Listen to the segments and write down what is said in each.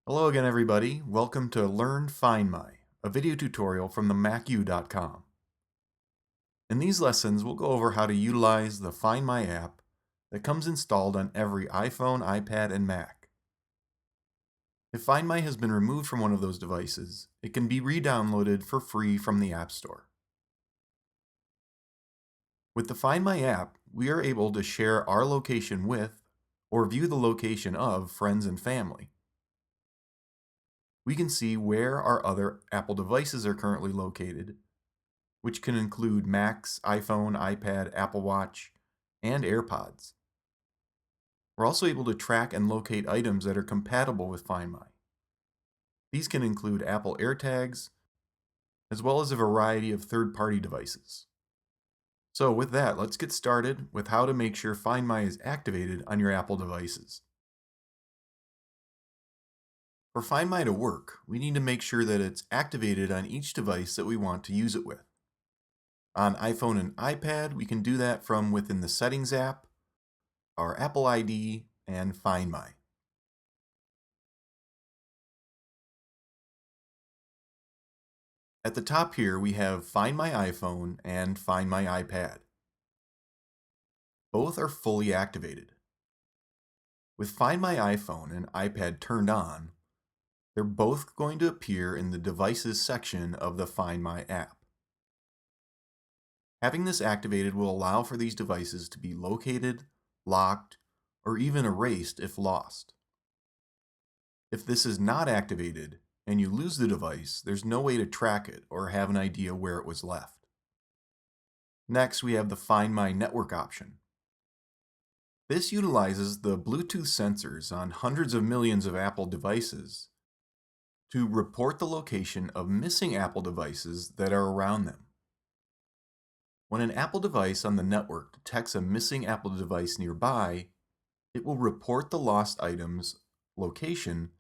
Hello again, everybody. Welcome to Learn Find My, a video tutorial from the MacU.com. In these lessons, we'll go over how to utilize the Find My app that comes installed on every iPhone, iPad, and Mac. If Find My has been removed from one of those devices, it can be re-downloaded for free from the App Store. With the Find My app, we are able to share our location with or view the location of friends and family. We can see where our other Apple devices are currently located, which can include Macs, iPhone, iPad, Apple Watch, and AirPods. We're also able to track and locate items that are compatible with Find My. These can include Apple AirTags, as well as a variety of third-party devices. So with that, let's get started with how to make sure Find My is activated on your Apple devices. For Find My to work, we need to make sure that it's activated on each device that we want to use it with. On iPhone and iPad, we can do that from within the Settings app, our Apple ID, and Find My. At the top here, we have Find My iPhone and Find My iPad. Both are fully activated. With Find My iPhone and iPad turned on, they're both going to appear in the Devices section of the Find My app. Having this activated will allow for these devices to be located, locked, or even erased if lost. If this is not activated and you lose the device, there's no way to track it or have an idea where it was left. Next, we have the Find My Network option. This utilizes the Bluetooth sensors on hundreds of millions of Apple devices to report the location of missing Apple devices that are around them. When an Apple device on the network detects a missing Apple device nearby, it will report the lost item's location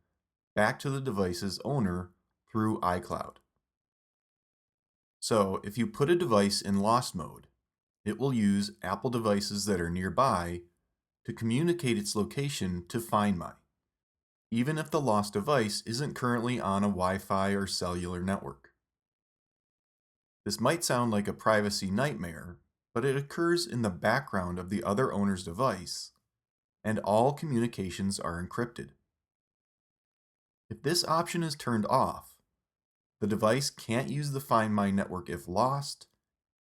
back to the device's owner through iCloud. So, if you put a device in lost mode, it will use Apple devices that are nearby to communicate its location to Find My, even if the lost device isn't currently on a Wi-Fi or cellular network. This might sound like a privacy nightmare, but it occurs in the background of the other owner's device, and all communications are encrypted. If this option is turned off, the device can't use the Find My network if lost,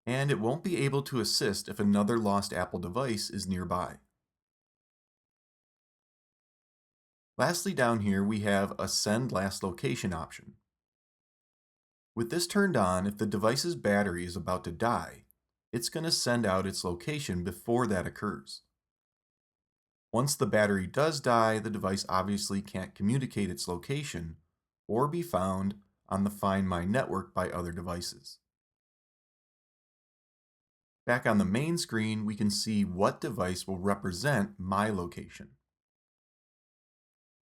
and it won't be able to assist if another lost Apple device is nearby. Lastly, down here we have a Send Last Location option. With this turned on, if the device's battery is about to die, it's going to send out its location before that occurs. Once the battery does die, the device obviously can't communicate its location or be found on the Find My network by other devices. Back on the main screen, we can see what device will represent my location.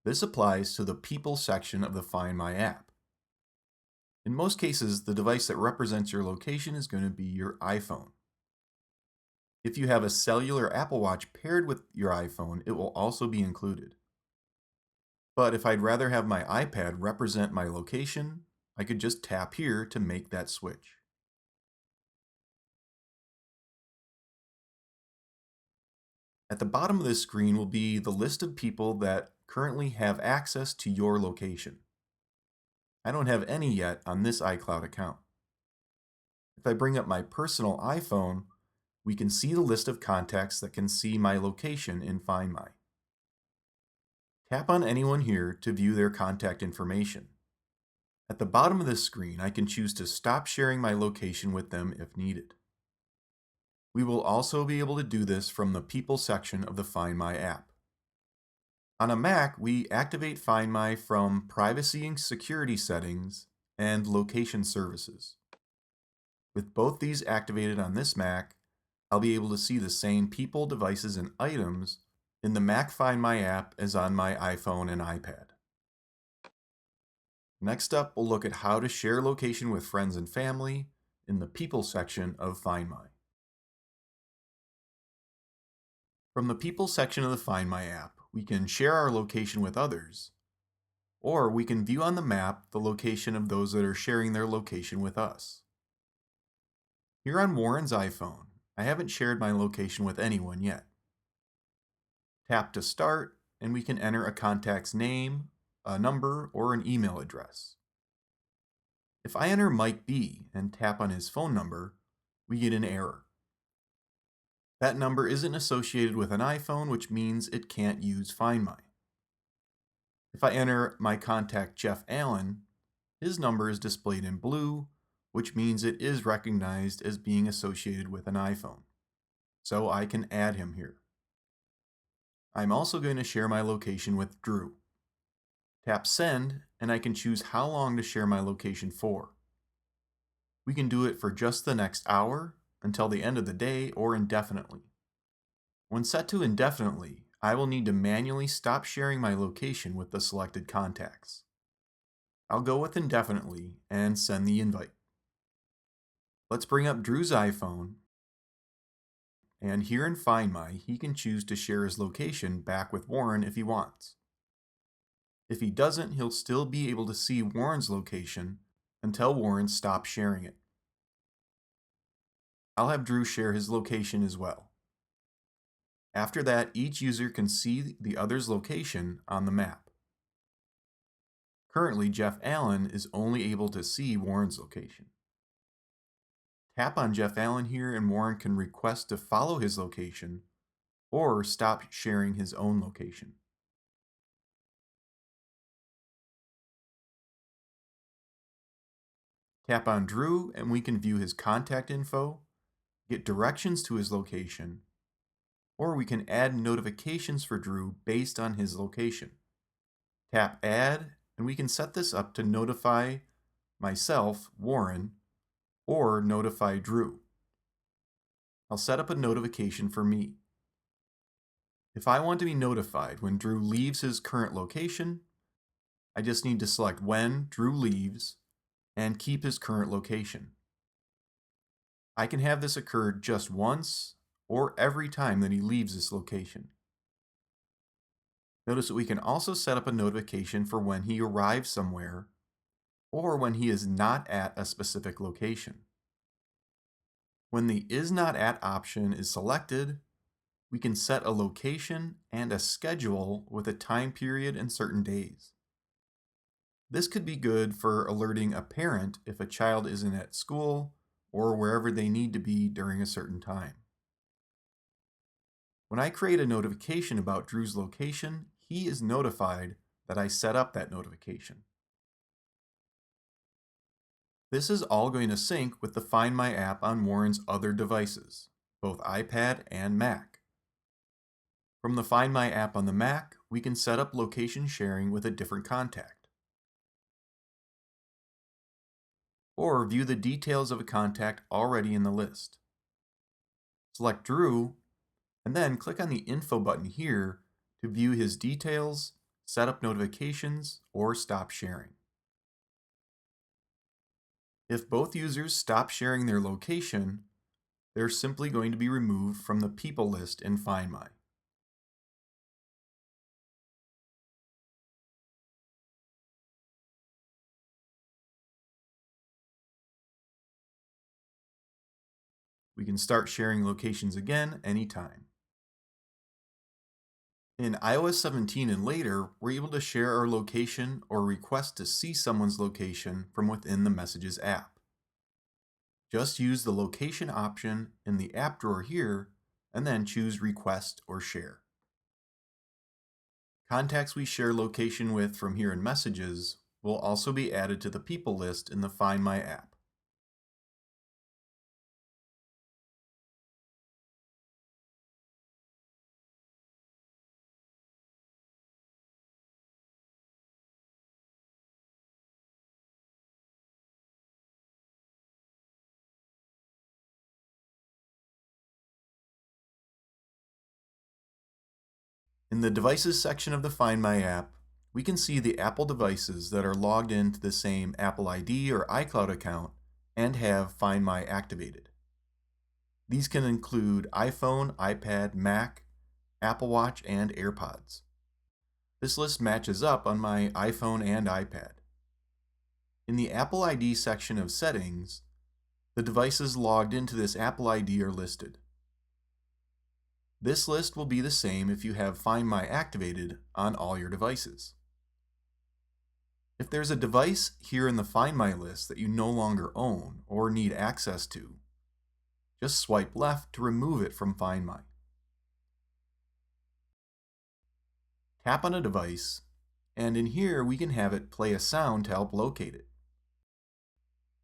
This applies to the People section of the Find My app. In most cases, the device that represents your location is going to be your iPhone. If you have a cellular Apple Watch paired with your iPhone, it will also be included. But if I'd rather have my iPad represent my location, I could just tap here to make that switch. At the bottom of this screen will be the list of people that currently have access to your location. I don't have any yet on this iCloud account. If I bring up my personal iPhone, we can see the list of contacts that can see my location in Find My. Tap on anyone here to view their contact information. At the bottom of this screen, I can choose to stop sharing my location with them if needed. We will also be able to do this from the People section of the Find My app. On a Mac, we activate Find My from Privacy and Security Settings and Location Services. With both these activated on this Mac, I'll be able to see the same people, devices, and items in the Mac Find My app as on my iPhone and iPad. Next up, we'll look at how to share location with friends and family in the People section of Find My. From the People section of the Find My app, we can share our location with others, Or we can view on the map the location of those that are sharing their location with us. Here on Warren's iPhone, I haven't shared my location with anyone yet. Tap to start, and we can enter a contact's name, a number, or an email address. If I enter Mike B and tap on his phone number, we get an error. That number isn't associated with an iPhone, which means it can't use Find My. If I enter my contact Jeff Allen, his number is displayed in blue, which means it is recognized as being associated with an iPhone. So I can add him here. I'm also going to share my location with Drew. Tap Send, and I can choose how long to share my location for. We can do it for just the next hour, until the end of the day, or indefinitely. When set to indefinitely, I will need to manually stop sharing my location with the selected contacts. I'll go with indefinitely and send the invite. Let's bring up Drew's iPhone, and here in Find My, he can choose to share his location back with Warren if he wants. If he doesn't, he'll still be able to see Warren's location until Warren stops sharing it. I'll have Drew share his location as well. After that, each user can see the other's location on the map. Currently, Jeff Allen is only able to see Warren's location. Tap on Jeff Allen here and Warren can request to follow his location or stop sharing his own location. Tap on Drew and we can view his contact info, get directions to his location, or we can add notifications for Drew based on his location. Tap Add, and we can set this up to notify myself, Warren, or notify Drew. I'll set up a notification for me. If I want to be notified when Drew leaves his current location, I just need to select when Drew leaves and keep his current location. I can have this occur just once or every time that he leaves this location. Notice that we can also set up a notification for when he arrives somewhere or when he is not at a specific location. When the Is Not At option is selected, we can set a location and a schedule with a time period and certain days. This could be good for alerting a parent if a child isn't at school or wherever they need to be during a certain time. When I create a notification about Drew's location, he is notified that I set up that notification. This is all going to sync with the Find My app on Warren's other devices, both iPad and Mac. From the Find My app on the Mac, we can set up location sharing with a different contact, or view the details of a contact already in the list. Select Drew, and then click on the Info button here to view his details, set up notifications, or stop sharing. If both users stop sharing their location, they're simply going to be removed from the people list in Find My. We can start sharing locations again anytime. In iOS 17 and later, we're able to share our location or request to see someone's location from within the Messages app. Just use the location option in the app drawer here and then choose Request or Share. Contacts we share location with from here in Messages will also be added to the people list in the Find My app. In the Devices section of the Find My app, we can see the Apple devices that are logged into the same Apple ID or iCloud account and have Find My activated. These can include iPhone, iPad, Mac, Apple Watch, and AirPods. This list matches up on my iPhone and iPad. In the Apple ID section of Settings, the devices logged into this Apple ID are listed. This list will be the same if you have Find My activated on all your devices. If there's a device here in the Find My list that you no longer own or need access to, just swipe left to remove it from Find My. Tap on a device, and in here we can have it play a sound to help locate it.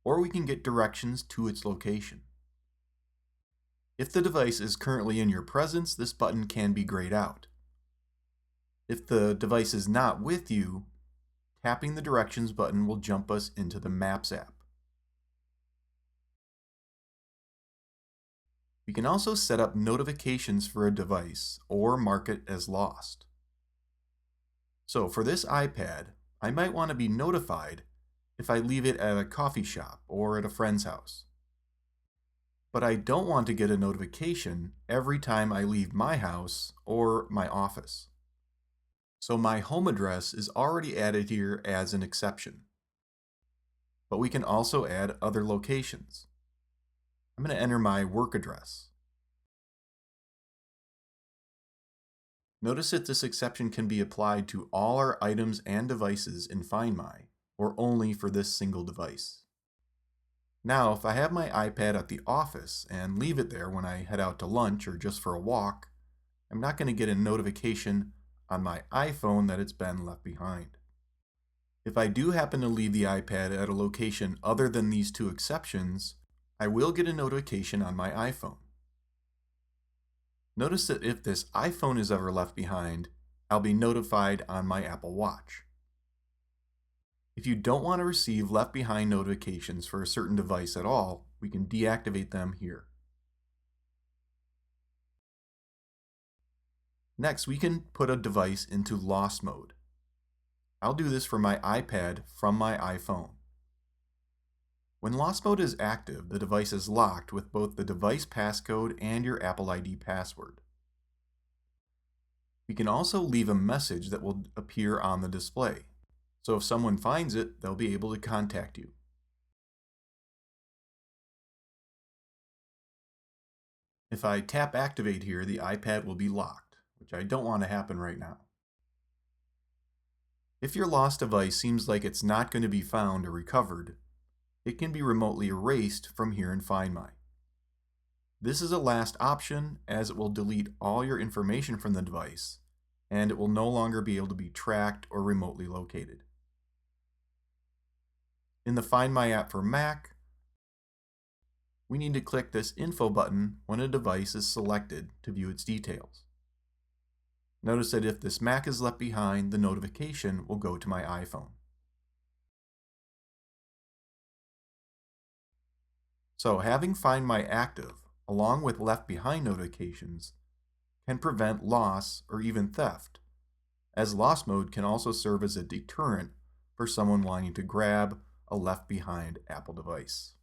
Or we can get directions to its location. If the device is currently in your presence, this button can be grayed out. If the device is not with you, tapping the Directions button will jump us into the Maps app. We can also set up notifications for a device or mark it as lost. So for this iPad, I might want to be notified if I leave it at a coffee shop or at a friend's house. But I don't want to get a notification every time I leave my house or my office. So my home address is already added here as an exception. But we can also add other locations. I'm going to enter my work address. Notice that this exception can be applied to all our items and devices in Find My, or only for this single device. Now, if I have my iPad at the office and leave it there when I head out to lunch or just for a walk, I'm not going to get a notification on my iPhone that it's been left behind. If I do happen to leave the iPad at a location other than these two exceptions, I will get a notification on my iPhone. Notice that if this iPhone is ever left behind, I'll be notified on my Apple Watch. If you don't want to receive left behind notifications for a certain device at all, we can deactivate them here. Next, we can put a device into lost mode. I'll do this for my iPad from my iPhone. When lost mode is active, the device is locked with both the device passcode and your Apple ID password. We can also leave a message that will appear on the display. So if someone finds it, they'll be able to contact you. If I tap Activate here, the iPad will be locked, which I don't want to happen right now. If your lost device seems like it's not going to be found or recovered, it can be remotely erased from here in Find My. This is a last option as it will delete all your information from the device, and it will no longer be able to be tracked or remotely located. In the Find My app for Mac, we need to click this Info button when a device is selected to view its details. Notice that if this Mac is left behind, the notification will go to my iPhone. So having Find My active, along with left behind notifications, can prevent loss or even theft, as lost mode can also serve as a deterrent for someone wanting to grab a left behind Apple device.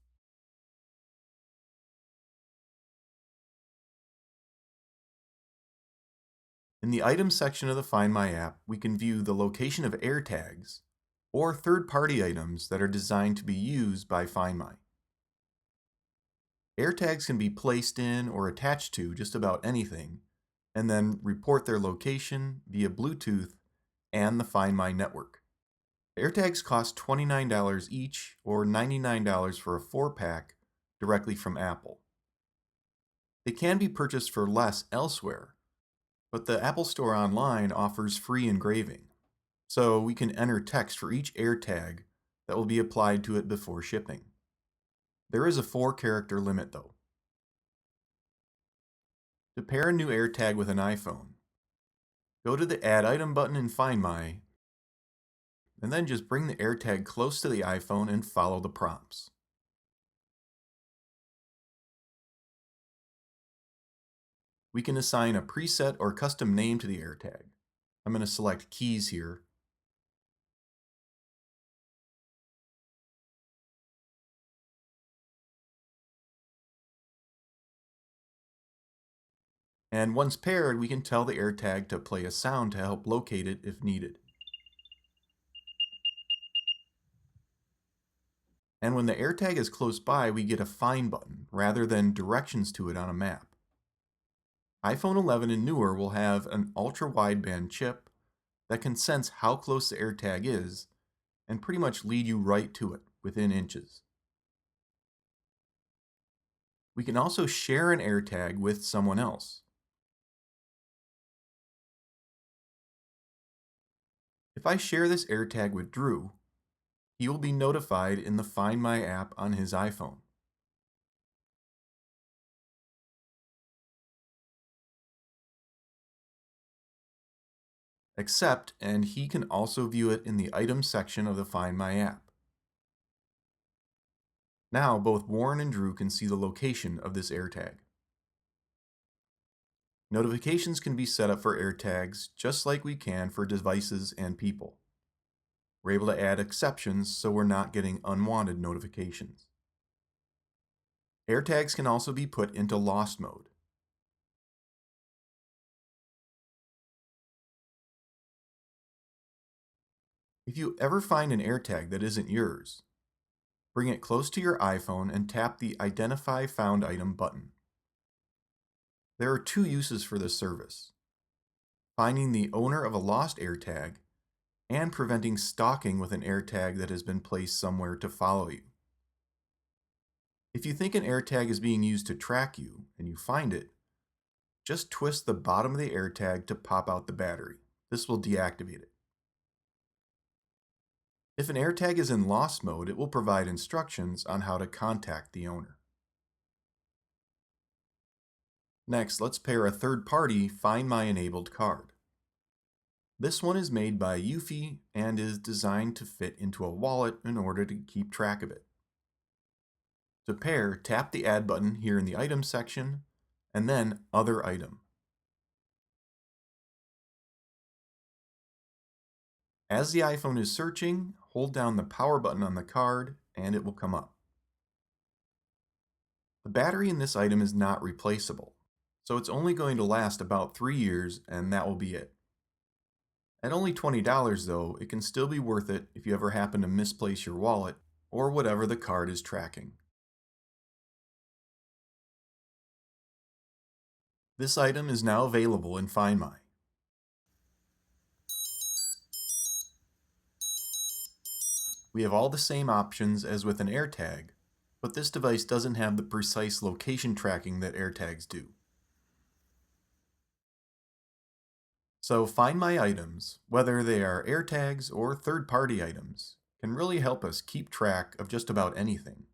In the Items section of the Find My app, we can view the location of AirTags or third-party items that are designed to be used by Find My. AirTags can be placed in or attached to just about anything, and then report their location via Bluetooth and the Find My network. AirTags cost $29 each or $99 for a 4-pack directly from Apple. They can be purchased for less elsewhere, but the Apple Store online offers free engraving, so we can enter text for each AirTag that will be applied to it before shipping. There is a 4-character limit though. To pair a new AirTag with an iPhone, go to the Add Item button in Find My, and then just bring the AirTag close to the iPhone and follow the prompts. We can assign a preset or custom name to the AirTag. I'm going to select Keys here. And once paired, we can tell the AirTag to play a sound to help locate it if needed. And when the AirTag is close by, we get a find button rather than directions to it on a map. iPhone 11 and newer will have an ultra-wideband chip that can sense how close the AirTag is and pretty much lead you right to it within inches. We can also share an AirTag with someone else. If I share this AirTag with Drew, he will be notified in the Find My app on his iPhone. Accept, and he can also view it in the Items section of the Find My app. Now, both Warren and Drew can see the location of this AirTag. Notifications can be set up for AirTags just like we can for devices and people. We're able to add exceptions so we're not getting unwanted notifications. AirTags can also be put into lost mode. If you ever find an AirTag that isn't yours, bring it close to your iPhone and tap the Identify Found Item button. There are two uses for this service: finding the owner of a lost AirTag and preventing stalking with an AirTag that has been placed somewhere to follow you. If you think an AirTag is being used to track you and you find it, just twist the bottom of the AirTag to pop out the battery. This will deactivate it. If an AirTag is in lost mode, it will provide instructions on how to contact the owner. Next, let's pair a third-party Find My enabled card. This one is made by Eufy and is designed to fit into a wallet in order to keep track of it. To pair, tap the Add button here in the Items section, and then Other Item. As the iPhone is searching, hold down the power button on the card and it will come up. The battery in this item is not replaceable, so it's only going to last about 3 years and that will be it. At only $20 though, it can still be worth it if you ever happen to misplace your wallet or whatever the card is tracking. This item is now available in Find My. We have all the same options as with an AirTag, but this device doesn't have the precise location tracking that AirTags do. So Find My items, whether they are AirTags or third-party items, can really help us keep track of just about anything.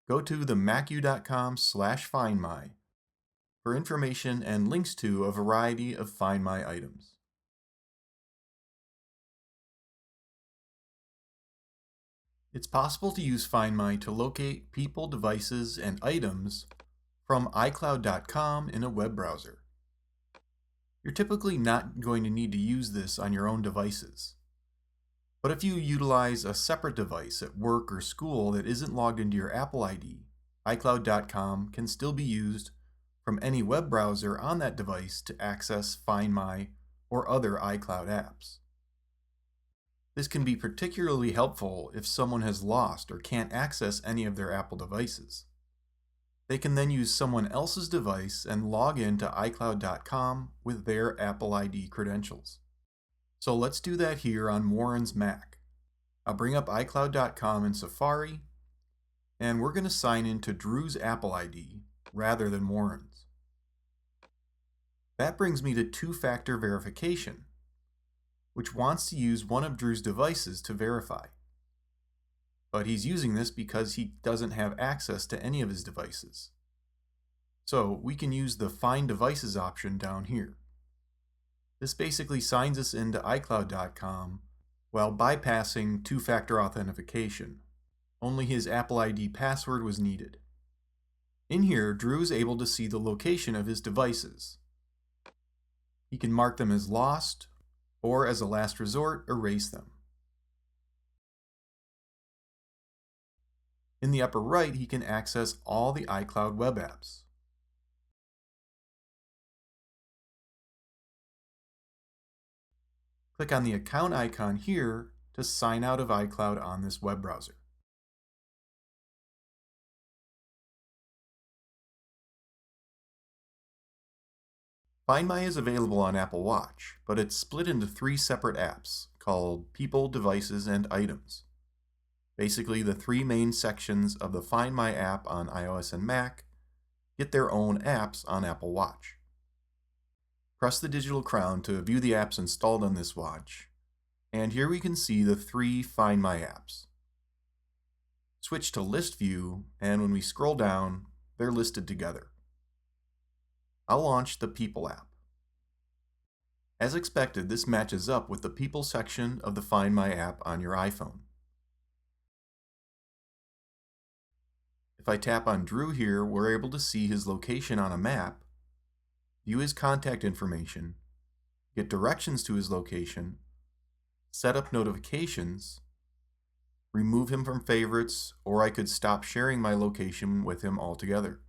Go to themacu.com/findmy for information and links to a variety of Find My items. It's possible to use Find My to locate people, devices, and items from iCloud.com in a web browser. You're typically not going to need to use this on your own devices. But if you utilize a separate device at work or school that isn't logged into your Apple ID, iCloud.com can still be used from any web browser on that device to access Find My or other iCloud apps. This can be particularly helpful if someone has lost or can't access any of their Apple devices. They can then use someone else's device and log in to iCloud.com with their Apple ID credentials. So let's do that here on Warren's Mac. I'll bring up iCloud.com in Safari, and we're going to sign in to Drew's Apple ID rather than Warren's. That brings me to two-factor verification, which wants to use one of Drew's devices to verify. But he's using this because he doesn't have access to any of his devices. So we can use the Find Devices option down here. This basically signs us into iCloud.com while bypassing two-factor authentication. Only his Apple ID password was needed. In here, Drew is able to see the location of his devices. He can mark them as lost, or as a last resort, erase them. In the upper right, he can access all the iCloud web apps. Click on the account icon here to sign out of iCloud on this web browser. Find My is available on Apple Watch, but it's split into three separate apps called People, Devices, and Items. Basically, the three main sections of the Find My app on iOS and Mac get their own apps on Apple Watch. Press the digital crown to view the apps installed on this watch, and here we can see the three Find My apps. Switch to List View, and when we scroll down, they're listed together. I'll launch the People app. As expected, this matches up with the People section of the Find My app on your iPhone. If I tap on Drew here, we're able to see his location on a map, view his contact information, get directions to his location, set up notifications, remove him from favorites, or I could stop sharing my location with him altogether.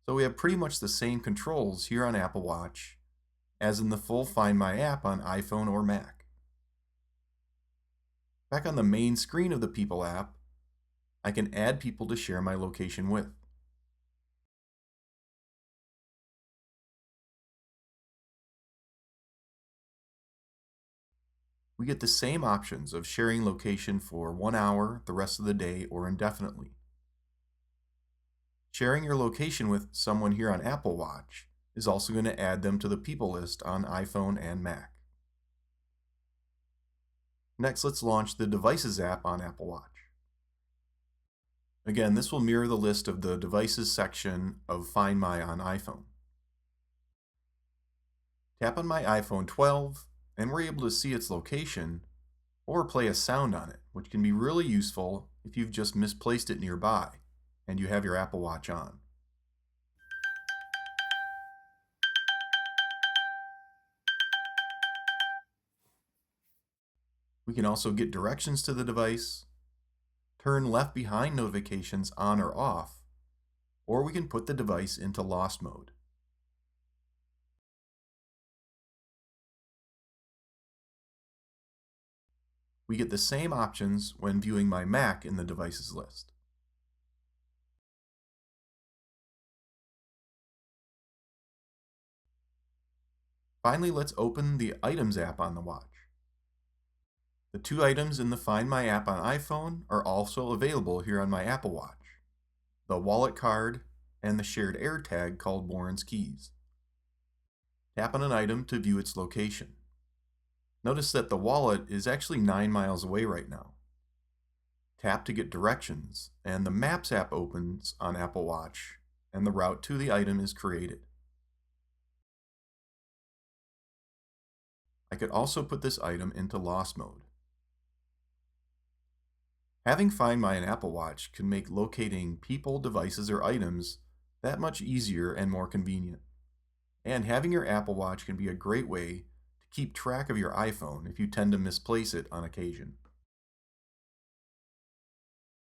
So we have pretty much the same controls here on Apple Watch as in the full Find My app on iPhone or Mac. Back on the main screen of the People app, I can add people to share my location with. We get the same options of sharing location for 1 hour, the rest of the day, or indefinitely. Sharing your location with someone here on Apple Watch is also going to add them to the People list on iPhone and Mac. Next, let's launch the Devices app on Apple Watch. Again, this will mirror the list of the Devices section of Find My on iPhone. Tap on my iPhone 12, and we're able to see its location or play a sound on it, which can be really useful if you've just misplaced it nearby and you have your Apple Watch on. We can also get directions to the device, turn left behind notifications on or off, or we can put the device into lost mode. We get the same options when viewing my Mac in the devices list. Finally, let's open the Items app on the watch. The two items in the Find My app on iPhone are also available here on my Apple Watch: the wallet card and the shared AirTag called Warren's Keys. Tap on an item to view its location. Notice that the wallet is actually 9 miles away right now. Tap to get directions, and the Maps app opens on Apple Watch, and the route to the item is created. I could also put this item into lost mode. Having Find My on Apple Watch can make locating people, devices, or items that much easier and more convenient. And having your Apple Watch can be a great way to keep track of your iPhone if you tend to misplace it on occasion.